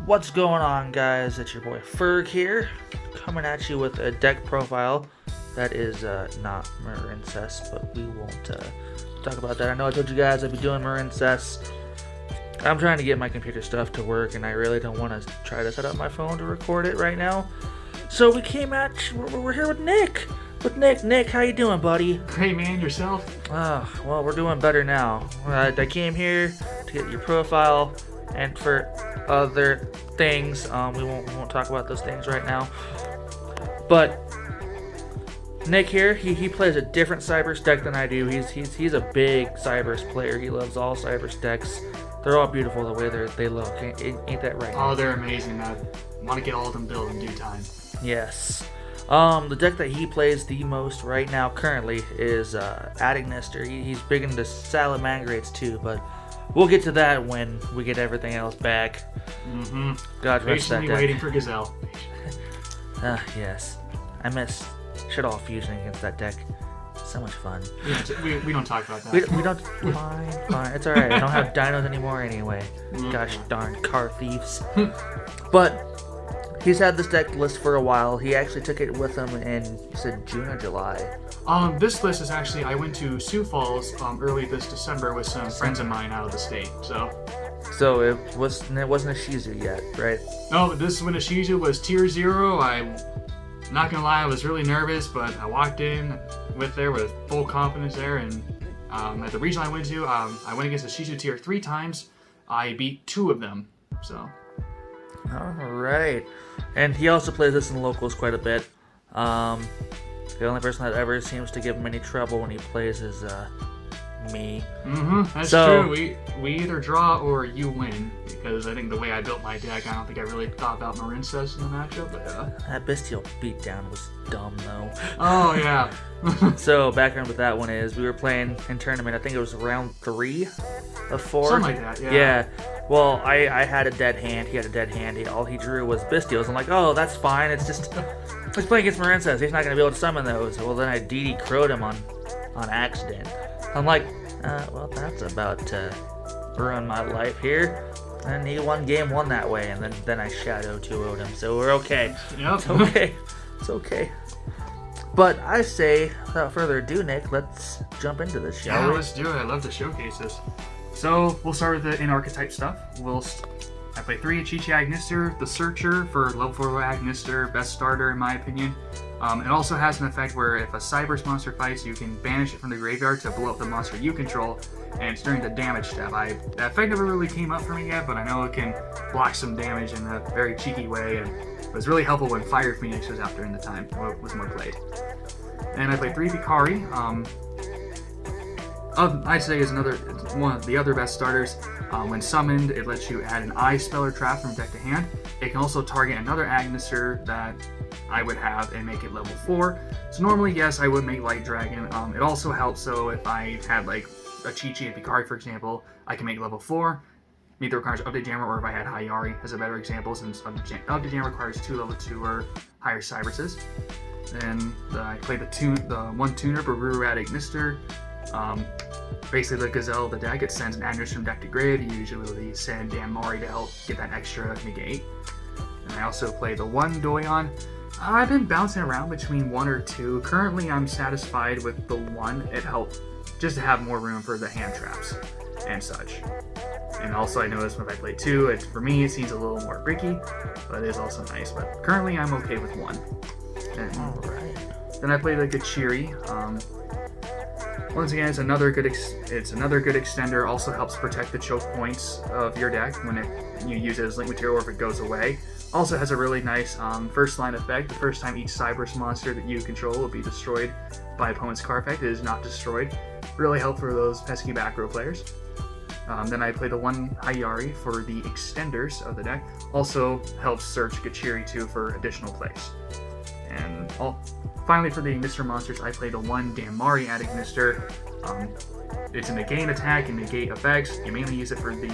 What's going on, guys? It's your boy Ferg here, coming at you with a deck profile that is not Marincess, but we won't talk about that. I know I told you guys I'd be doing Marincess. I'm trying to get my computer stuff to work, and I really don't want to try to set up my phone to record it right now. So we came at you, we're here with Nick. Nick, how you doing, buddy? Great, man. Yourself? Well, we're doing better now. I came here to get your profile, and for other things, we won't talk about those things right now. But Nick here, he plays a different Cyberse deck than I do. He's a big Cyberse player. He loves all Cyberse decks. They're all beautiful the way they look. Ain't that right? Oh, they're amazing. I want to get all of them built in due time. Yes. The deck that he plays the most right now currently is Adagnister. He's big into Salamangreats too, but we'll get to that when we get everything else back. Mm-hmm. God rest that Patiently deck. waiting for Gazelle. Yes. I miss Shit-All Fusion against that deck. So much fun. We don't talk about that. We don't. Fine. It's alright. I don't have dinos anymore anyway. Gosh darn car thieves. But he's had this deck list for a while. He actually took it with him in, you said, June or July? This list is actually, I went to Sioux Falls early this December with some friends of mine out of the state. So it wasn't a Shizu yet, right? No, this is when Shizu was tier 0. I'm not gonna lie, I was really nervous, but I walked in with full confidence there, and at the region I went to, I went against a Shizu tier 3 times. I beat 2 of them, so. Alright. And he also plays this in locals quite a bit. The only person that ever seems to give him any trouble when he plays is me. That's true. We either draw or you win, because I think the way I built my deck, I don't think I really thought about Marincess in the matchup, but that Bestial beatdown was dumb though. Oh yeah. So background with that one is we were playing in tournament, I think it was round 3 of 4. Something like that, yeah. Yeah. Well, I had a dead hand, he had a dead hand, all he drew was Bestials. I'm like, oh, that's fine, it's just, he's playing against Marincess, he's not going to be able to summon those. Well, then I DD crowed him on accident. I'm like, well, that's about to ruin my life here. And he won game 1 that way, and then I Shadow 2-0'd him, so we're okay. Yep. It's okay. It's okay. But I say, without further ado, Nick, let's jump into this, shall we? Yeah, let's do it. I love the showcases. So, we'll start with the in-archetype stuff. I play 3 Chichi Agnister, the Searcher for level 4 Agnister, best starter in my opinion. It also has an effect where if a Cyberse monster fights, you can banish it from the graveyard to blow up the monster you control, and it's during the damage step. That effect never really came up for me yet, but I know it can block some damage in a very cheeky way, and it was really helpful when Fire Phoenix was out during the time, or was more played. And I play 3 Vikari. I'd say is one of the other best starters. When summoned, it lets you add an Eye spell or trap from deck to hand. It can also target another Agnister that I would have and make it level 4. So normally, yes, I would make Light Dragon. It also helps, so if I had like a Chi-Chi and Vikari, for example, I can make level 4. Neither requires Update Jammer, or if I had Hayari as a better example, since Update Jammer requires 2 level 2 or higher Cyberses. Then I play the 1 tuner, Baruru Adagnister. Basically the Gazelle of the deck, it sends an Agnes from deck to grave. You usually send Damari to help get that extra negate. And I also play the 1 Doyon. I've been bouncing around between 1 or 2. Currently I'm satisfied with the 1. It helped just to have more room for the hand traps and such. And also I noticed when I play 2, for me it seems a little more bricky, but it is also nice. But currently I'm okay with 1. And then I play the Gachiri. Once again, it's another good extender. Also helps protect the choke points of your deck when you use it as link material or if it goes away. Also has a really nice first line effect. The first time each Cyberse monster that you control will be destroyed by opponent's card effect, it is not destroyed. Really helpful for those pesky back row players. Then I play the 1 Hayari for the extenders of the deck. Also helps search Gachiri 2 for additional plays. And finally, for the Ignister monsters, I play the 1 Damari Adagnister. It's a negate attack and negate effects. You mainly use it for the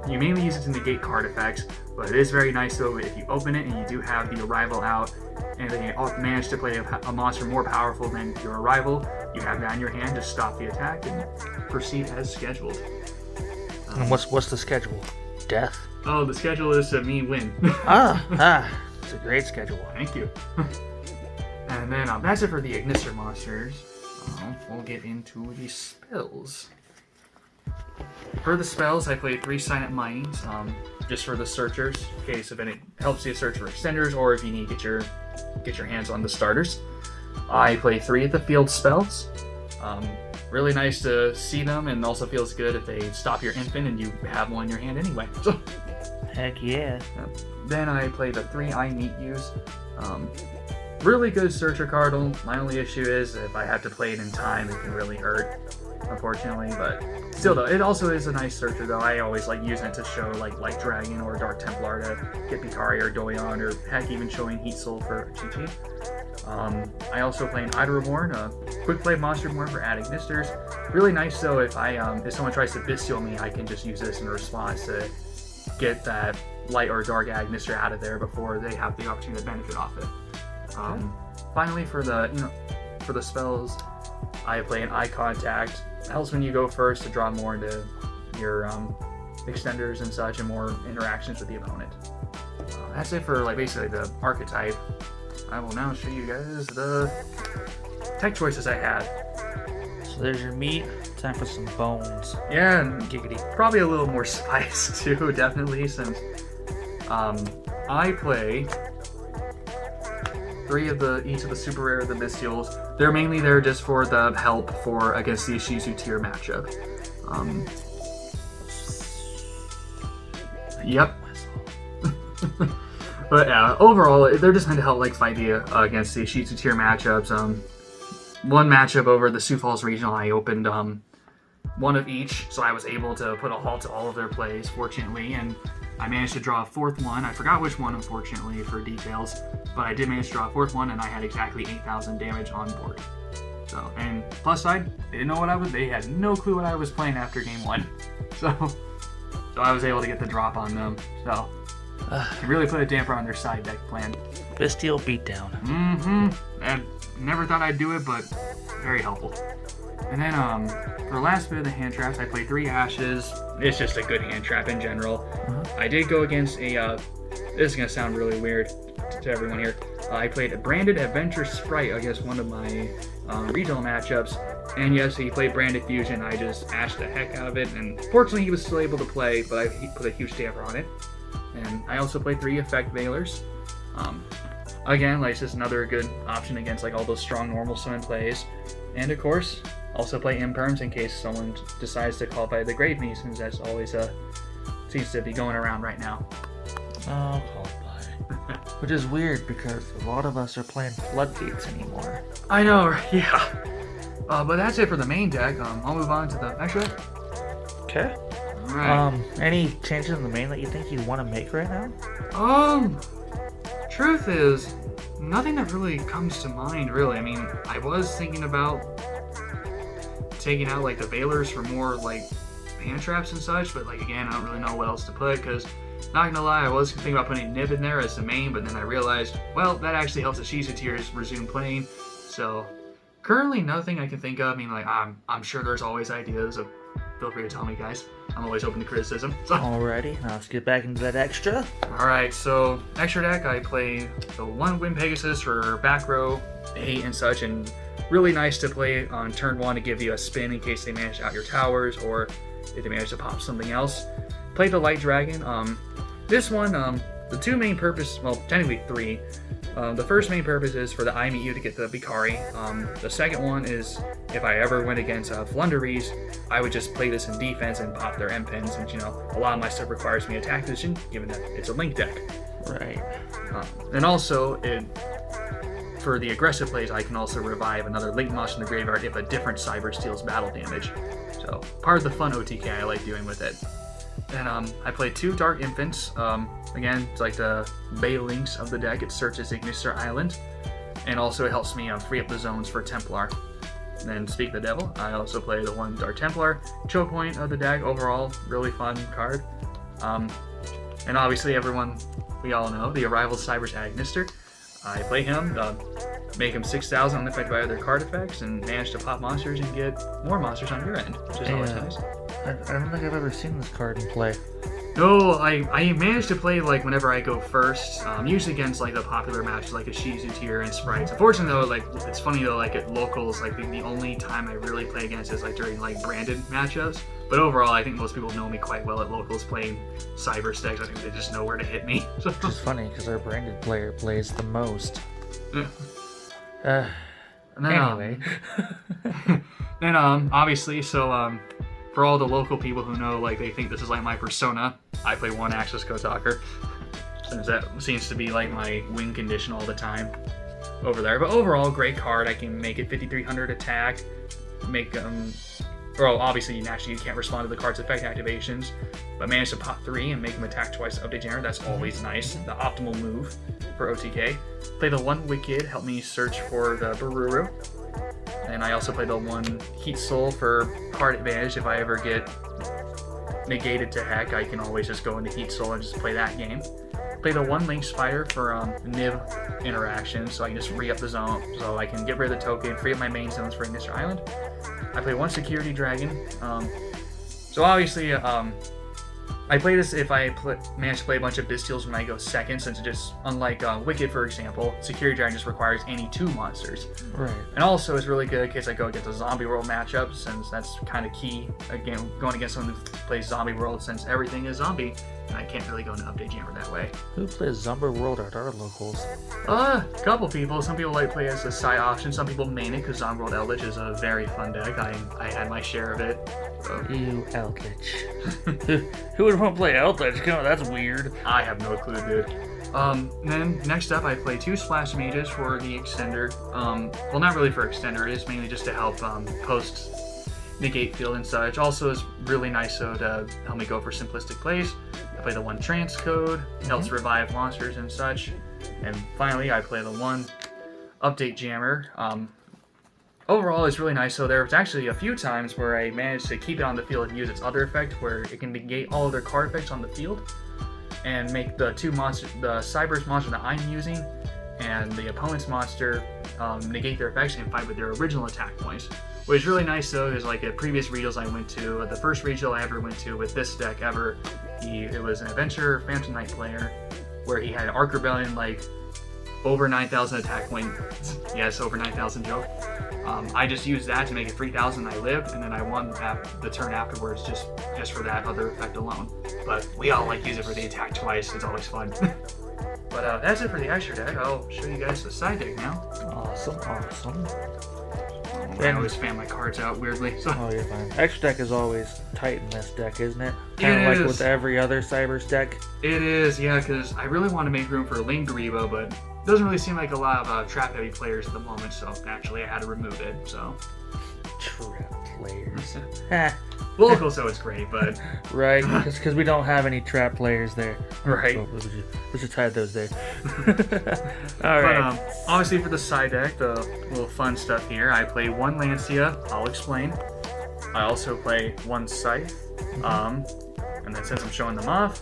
You mainly use it to negate card effects, but it is very nice though if you open it and you do have the Arrival out, and then you manage to play a monster more powerful than your Arrival. You have that in your hand to stop the attack and proceed as scheduled. And what's the schedule? death? Oh, the schedule is to me win. It's a great schedule. Thank you. And then that's it for the Ignister monsters. We'll get into the spells. For the spells, I played 3 Silent Minds, just for the searchers, in case if it helps you search for extenders, or if you need to get your hands on the starters. I play 3 of the field spells. Really nice to see them, and also feels good if they stop your infant and you have one in your hand anyway. So, heck yeah. Then I play the 3 I Meet Yous. Really good searcher card. My only issue is if I have to play it in time, it can really hurt, unfortunately. But still, though, it also is a nice searcher. Though I always like using it to show like Light Dragon or Dark Templar to get Bikari or Doyon, or heck, even showing Heat Soul for GT. I also play an Ida Reborn, a quick play monster reborn for adding Ignisters. Really nice though, if someone tries to Bestial me, I can just use this in response to get that light or dark Agnister out of there before they have the opportunity to benefit off it. Finally, for the spells, I play an Eye Contact. It helps when you go first to draw more into your extenders and such, and more interactions with the opponent. That's it for basically the archetype. I will now show you guys the tech choices I had. So there's your meat. Time for some bones. Yeah, and giggity. Probably a little more spice too, definitely, since I play 3 of each of the super rare, the Bestials. They're mainly there just for the help against the Sioux tier matchup. Yep. But yeah, overall, they're just meant to help fight against the Sioux tier matchups. One matchup over the Sioux Falls Regional, I opened one of each, so I was able to put a halt to all of their plays, fortunately, and I managed to draw a 4th one. I forgot which one, unfortunately, for details, but I did manage to draw a 4th one, and I had exactly 8,000 damage on board. So, and plus side, they didn't know they had no clue what I was playing after game 1. So I was able to get the drop on them. So, can really put a damper on their side deck plan. Bestial beatdown. I never thought I'd do it, but very helpful. And then for the last bit of the hand traps, I played 3 Ashes. It's just a good hand trap in general. I did go against this is going to sound really weird to everyone here. I played a Branded Adventure Sprite against one of my regional matchups. And yes, he played Branded Fusion. I just ashed the heck out of it. And fortunately, he was still able to play, but I put a huge damper on it. And I also played 3 Effect Veilers. Again, it's just another good option against all those strong normal summon plays. And of course, also play Imperms in case someone decides to call by the Grave Me, since that's always seems to be going around right now. Oh, call by. Which is weird because a lot of us are playing Floodgates anymore. I know, yeah. But that's it for the main deck. I'll move on to the extra deck. Okay. Alright. Any changes in the main that you think you'd want to make right now? Truth is, nothing that really comes to mind, really. I mean, I was thinking about taking out the Veilers for more hand traps and such, but again, I don't really know what else to put, because not gonna lie, I was thinking about putting Nib in there as the main, but then I realized, well, that actually helps the Sioux tiers resume playing. So currently nothing I can think of. I mean, I'm sure there's always ideas. Feel free to tell me, guys. I'm always open to criticism. So. Alrighty, now let's get back into that extra. Alright, so extra deck, I play the 1 Wind Pegasus for back row, 8 and such, and really nice to play on turn 1 to give you a spin in case they manage to out your towers, or if they manage to pop something else. Play the Light Dragon. This one, the 2 main purpose, well, technically 3. The first main purpose is for the I Meet You to get the Bikari. The second one is if I ever went against Flunderies, I would just play this in defense and pop their M-Pins, since, a lot of my stuff requires me attack position, given that it's a link deck. Right. And also, for the aggressive plays, I can also revive another link monster in the graveyard if a different Cyberse deals battle damage. So, part of the fun OTK I like doing with it. And I played 2 Dark Infants. Again, it's the Bay Links of the deck. It searches Ignister Island, and also it helps me free up the zones for Templar. And then Speak the Devil, I also play the 1 Dark Templar. Choke point of the deck, overall, really fun card. And obviously we all know, the Arrival Cyberse Agnister. I play him, make him 6,000 unaffected by other card effects, and manage to pop monsters and get more monsters on your end, which is always nice. I don't think I've ever seen this card in play. No, I managed to play like whenever I go first, usually against like the popular matches like a Sioux tier and sprites. Unfortunately though, like it's funny though, like at locals, like the only time I really play against is like during like branded matchups. But overall, I think most people know me quite well at locals playing Cyberse decks. I think they just know where to hit me. Which is funny because our branded player plays the most. And then, Anyway. then obviously, so for all the local people who know, like they think this is like my persona, I play one Axis Kotaker, since that seems to be like my win condition all the time over there. But overall, great card. I can make it 5300 attack, make well, obviously naturally you can't respond to the card's effect activations, but manage to pop 3 and make them attack twice to update generator. That's always nice. The optimal move for OTK. Play the 1 Wicked, help me search for the Baruru. And I also play the 1 Heat Soul for card advantage. If I ever get negated to heck, I can always just go into Heat Soul and just play that game. Play the 1 Link Spider for Nib interaction, so I can just free up the zone, so I can get rid of the token, free up my main zones for Ignister Island. I play 1 Security Dragon. So obviously, I play this if I manage to play a bunch of Bystials when I go second, since it just, unlike Wicked, for example, Security Dragon just requires any 2 monsters. Right. And also it's really good in case I go against a Zombie World matchup, since that's kind of key, again, going against someone who plays Zombie World, since everything is zombie, and I can't really go into Update Jammer that way. Who plays Zombie World at our locals? A couple people. Some people like play as a side option, some people main it, because Zombie World Eldritch is a very fun deck. I had my share of it. So. You Eldritch. Who would want to play Eldritch? Come on, that's weird. I have no clue, dude. Then next up, I play 2 Splash Mages for the extender. Well, not really for extender. It is mainly just to help post negate field and such. Also, is really nice so to help me go for simplistic plays. I play the 1 Transcode, helps revive monsters and such. And finally, I play the 1 Update Jammer. Overall, it's really nice. So there was actually a few times where I managed to keep it on the field and use its other effect, where it can negate all of their card effects on the field, and make the 2 monsters, the Cyberse monster that I'm using, and the opponent's monster negate their effects and fight with their original attack points. What is really nice though is like at previous regionals I went to, the first regional I ever went to with this deck ever, it was an Adventure Phantom Knight player, where he had Arc Rebellion like over 9,000 attack points. Yes, over 9,000 joke. I just used that to make it 3,000. I lived, and then I won the turn afterwards just for that other effect alone. But we all like use it for the attack twice. It's always fun. But that's it for the extra deck. I'll show you guys the side deck now. Awesome. I always fan my cards out weirdly. So. Oh, you're fine. Extra deck is always tight in this deck, isn't it? Kind of like with every other Cyberse deck. It is, yeah, because I really want to make room for Lingariba, but it doesn't really seem like a lot of trap-heavy players at the moment, so naturally I had to remove it, so. Trap players. Local, so it's great, but... Right, because we don't have any trap players there. Right. So let's just hide those there. Alright. But obviously for the side deck, the little fun stuff here, I play 1 Lancia, I'll explain. I also play 1 Scythe, and then since I'm showing them off,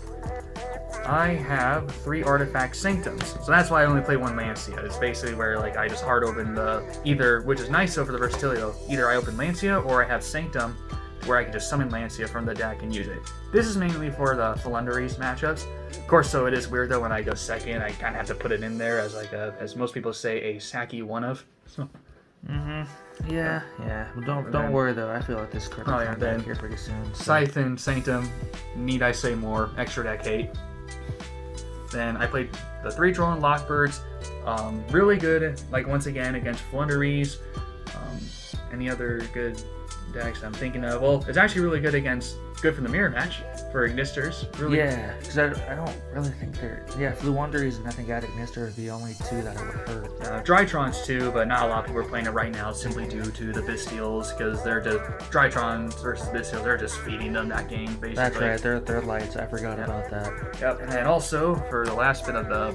I have 3 Artifact Sanctums. So that's why I only play 1 Lancia. It's basically where like I just hard open either, which is nice though for the versatility though, either I open Lancia or I have Sanctum, where I can just summon Lancia from the deck and use it. This is mainly for the Flunderies matchups. Of course, so it is weird though when I go second, I kind of have to put it in there as like as most people say, a Saki one of. So. Yeah. Don't worry though. I feel like this card will come back here pretty soon. So. Scythe and Sanctum, need I say more? Extra deck hate. Then I played the 3 Droll and Lockbirds. Really good, like once again against Flunderies. Any other good decks I'm thinking of? Well, it's actually really good good for the mirror match for Ignisters. Really. Yeah, because I don't really think they're... Yeah, Flunderies and I think Ignister are the only 2 that I would hurt. Drytrons too, but not a lot of people are playing it right now simply due to the Bystials, because they're just... Drytrons versus Bystials, they're just feeding them that game, basically. That's right, they're lights. I forgot about that. Yep, and then also, for the last bit of the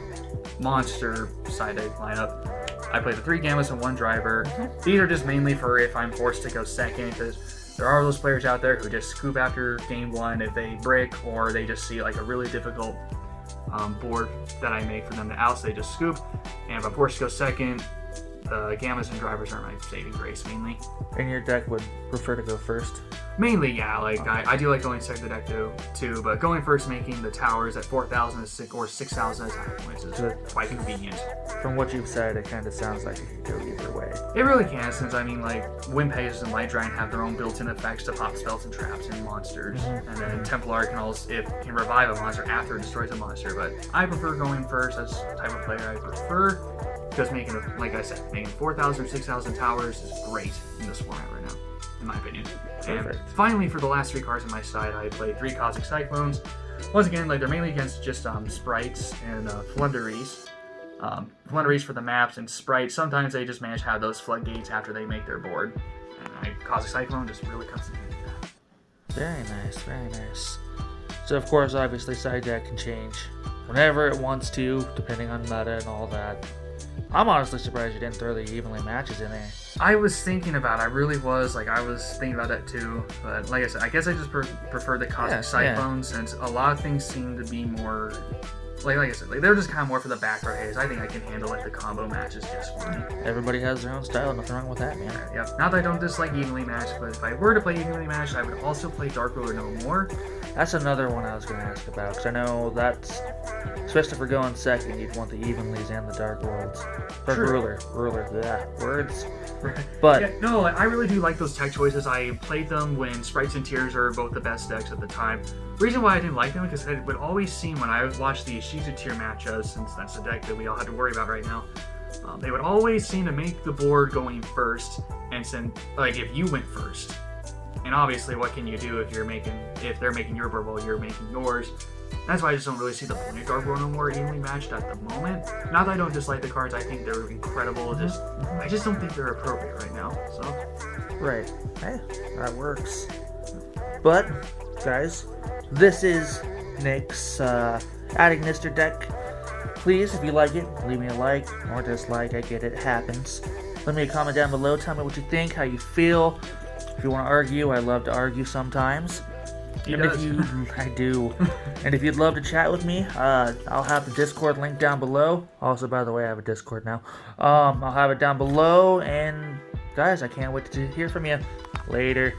monster side deck lineup, I play the 3 Gammas and 1 Driver. These are just mainly for if I'm forced to go second, because there are those players out there who just scoop after game 1 if they brick, or they just see like a really difficult board that I make for them to out, so they just scoop. And if I'm forced to go second, Gammas and drivers are my saving grace mainly. And your deck would prefer to go first? Mainly, yeah. Like I do like going second the deck too, but going first, making the towers at 4,000 or 6,000 attack points is quite convenient. From what you've said, it kind of sounds like it could go either way. It really can, since I mean, like Wind Pages and Light Giant have their own built-in effects to pop spells and traps and monsters, and then Templar can revive a monster after it destroys a monster. But I prefer going first. That's the type of player I prefer, because like I said, making 4,000 or 6,000 towers is great in this format right now, in my opinion. Perfect. And finally, for the last 3 cards on my side, I played 3 Cosmic Cyclones. Once again, like they're mainly against just sprites and flunderies. Flunderies for the maps, and sprites, sometimes they just manage to have those floodgates after they make their board. And Cosmic Cyclone just really comes in handy with that. Very nice, very nice. So of course, obviously, side deck can change whenever it wants to, depending on meta and all that. I'm honestly surprised you didn't throw the evenly matches in there. I was thinking about it. I really was. Like, I was thinking about that too. But like I said, I guess I just prefer the Cosmic Cyclones, since a lot of things seem to be more... Like I said, they're just kind of more for the back row haze. I think I can handle like the combo matches just fine. Everybody has their own style. Nothing wrong with that, man. Yeah. Not that I don't dislike evenly matched, but if I were to play evenly matched, I would also play Dark Ruler no more. That's another one I was going to ask about, because I know that's, especially for going second, you'd want the evenlies and the dark worlds. Or ruler, yeah, words. But yeah, no, I really do like those tech choices. I played them when Sprites and Tears are both the best decks at the time. The reason why I didn't like them is because it would always seem when I watched the Sioux tier matchups, since that's the deck that we all had to worry about right now, they would always seem to make the board going first, and send, like, if you went first. And obviously, what can you do if they're making your board while you're making yours? That's why I just don't really see the point of Dark World no more evenly matched at the moment. Not that I don't dislike the cards, I think they're incredible. I just don't think they're appropriate right now. So, right, hey, that works. But guys, this is Nick's adding Mr. deck. Please, if you like it, leave me a like or dislike. I get it, it happens. Leave me a comment down below. Tell me what you think, how you feel. If you want to argue, I love to argue sometimes. I do. And if you'd love to chat with me, I'll have the Discord link down below. Also, by the way, I have a Discord now. I'll have it down below. And guys, I can't wait to hear from you. Later.